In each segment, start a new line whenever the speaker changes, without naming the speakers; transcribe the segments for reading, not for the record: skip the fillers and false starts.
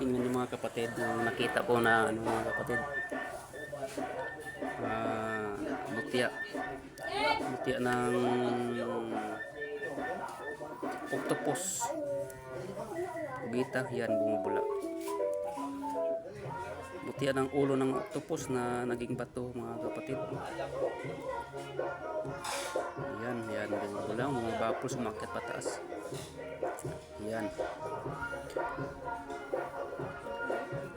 Tingnan niyo mga kapatid, yung nakita ko na ano mga kapatid, ah, butya butya ng octopus, gita yan, bumubula. Butya ng ulo ng octopus na naging bato mga kapatid. Yan, yan, bumubula, mga bubbles umakyat pataas. Yan,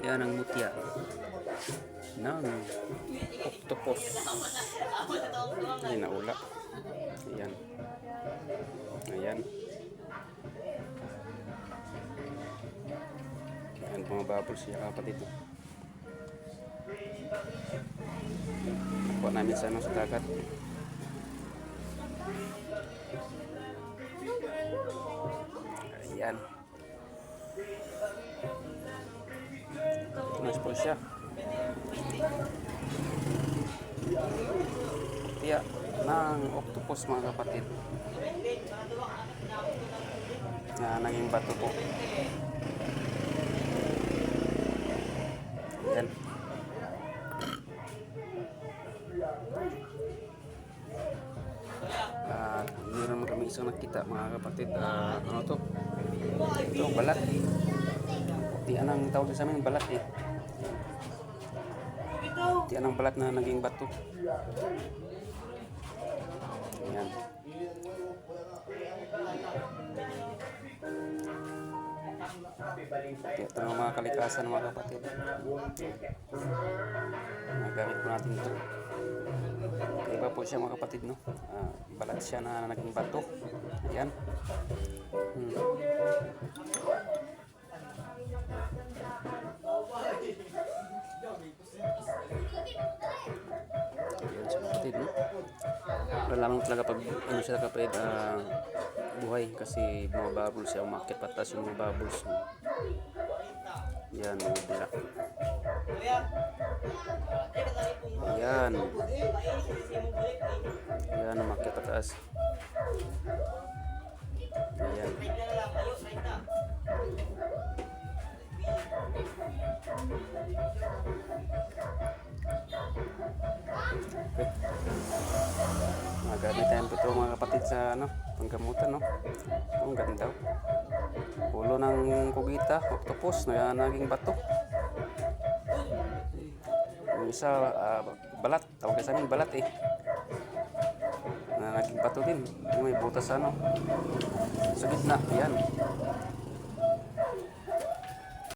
yan ang mutya ng octopus. Ay, naula. Ayan. Ayan. Ayan, bumababol siya kapatid. Nakuha namin sa sa dagat. Ayan. Nice po siya. Butya ng octopus mga kapatid na naging bato po. Ayan. Meron mo kami isang nakita mga kapatid. Ano to? Ito, balat. Butya ng tawag sa amin, balat eh. Butya ng balat na naging bato. Ayan. Ito ang mga kalikasan mga kapatid. Nagamit po natin ito. Iba po siya mga kapatid, no? Balat siya na naging bato. Ayan. Ayan siya kapatid, no? Lamang talaga pag ano siya kapatid, buhay kasi bumababol siya, umakit patas yung mga bubbles. Yan, bumabula. Yan. Yan, umakit patas. Yan. Okay. Magamit tayo ito mga kapatid sa ano, panggamutan, no? Ang ganda. Ulo ng kugita, octopus na naging bato. Yung isa, balat, tawag sa amin balat eh. Na naging bato din. Yung may butas ano. Sa gitna, yan.